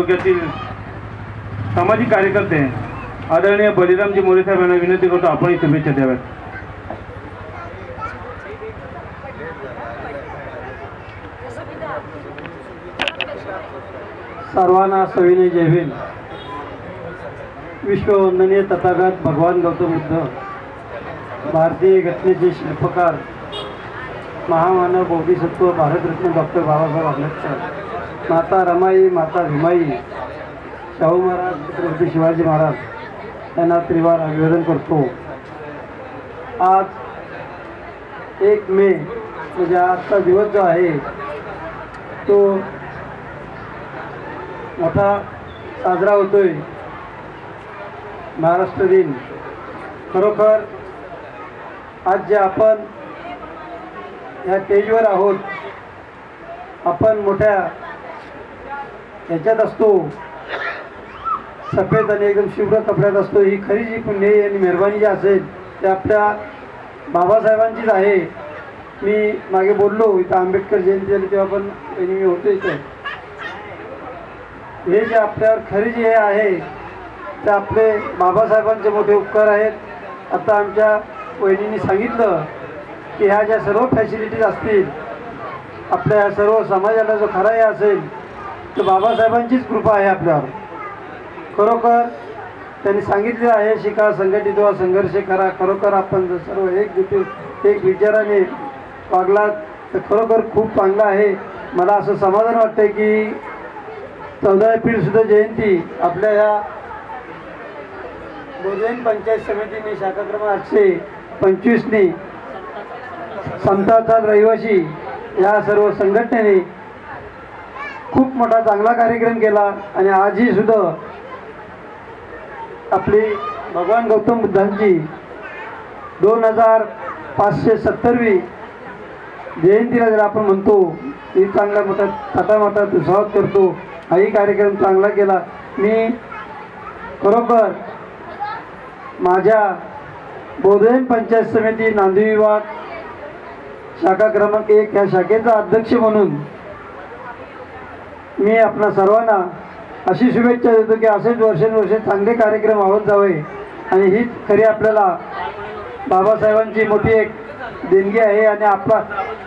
तालुक्यातील सामाजिक कार्यकर्ते आदरणीय बलिरामजी मोरे साहेब यांना विनंती करतो आपण शुभेच्छा द्याव्यात. सर्वांना सविनय जय भीम. विश्ववंदनीय तथागत भगवान गौतम बुद्ध, भारतीय घटनेचे शिल्पकार, महामानव बोधिसत्व भारतरत्न डॉक्टर बाबासाहेब आंबेडकर, माता रमाई, माता भीमाई, शाहू महाराज, छत्रपती शिवाजी महाराज यांना त्रिवार अभिवादन करतो. आज 1 मे म्हणजे आजचा दिवस जो आहे तो मोठा साजरा होतोय, महाराष्ट्र दिन. खरोखर आज जे आपण या स्टेजवर आहोत, आपण मोठ्या याच्यात असतो, सफेद आणि एकदम शुभ्र कपड्यात असतो. ही खरी जी पुण्य आणि मेहरबानी जी असेल ते आपल्या बाबासाहेबांचीच आहे. मी मागे बोललो इथं आंबेडकर जयंती झाली तेव्हा पण मी होतो इथं. हे जे आपल्यावर खरी जे आहे ते आपले बाबासाहेबांचे मोठे उपकार आहेत. आता आमच्या वहिनींनी सांगितलं की ह्या ज्या सर्व फॅसिलिटीज असतील, आपल्या ह्या सर्व समाजाला जो खरा हे असेल तर बाबासाहेबांचीच कृपा आहे आपल्यावर. खरोखर त्यांनी सांगितले आहे, शिका, संघटित व्हा, संघर्ष करा. खरोखर आपण जर सर्व एक विचाराने वागलात तर खरोखर खूप चांगलं आहे. मला असं समाधान वाटतं की 14 एप्रिल सुद्धा जयंती आपल्या ह्या बोधेन पंचायत समितीने शाखा क्रमांक 825 समताचा रहिवासी या सर्व संघटनेने खूप मोठा चांगला कार्यक्रम केला. आणि आजही सुद्धा आपली भगवान गौतम बुद्धांची 2570वी जयंतीला जर आपण म्हणतो ही चांगला मोठा थाटामाटात स्वागत करतो. हाही कार्यक्रम चांगला केला. मी खरोखर माझ्या बोधेन पंचायत समिती नांदेड विभाग शाखा क्रमांक 1 ह्या शाखेचा अध्यक्ष म्हणून मी आपणा सर्वांना अशी शुभेच्छा देतो की असेच वर्षानुवर्षे चांगले कार्यक्रम आवत जावे. आणि हीच खरी आपल्याला बाबासाहेबांची मोठी एक देणगी आहे. आणि आपला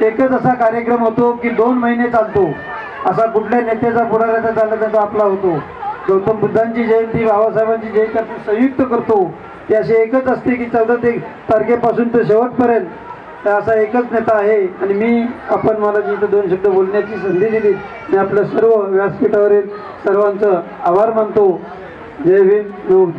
एकच असा कार्यक्रम होतो की 2 महिने चालतो. असा कुठल्या नेत्याचा पुढाऱ्याचा चालला तर आपला होतो. गौतम बुद्धांची जयंती, बाबासाहेबांची जयंती आपण संयुक्त करतो. ती अशी एकच असते की 14 तारखेपासून तर शेवटपर्यंत असा एकच नेता आहे. आणि मी आपण मला जिथं 2 शब्द बोलण्याची संधी दिली मी आपल्या सर्व व्यासपीठावरील सर्वांचं आभार मानतो. जय भीम.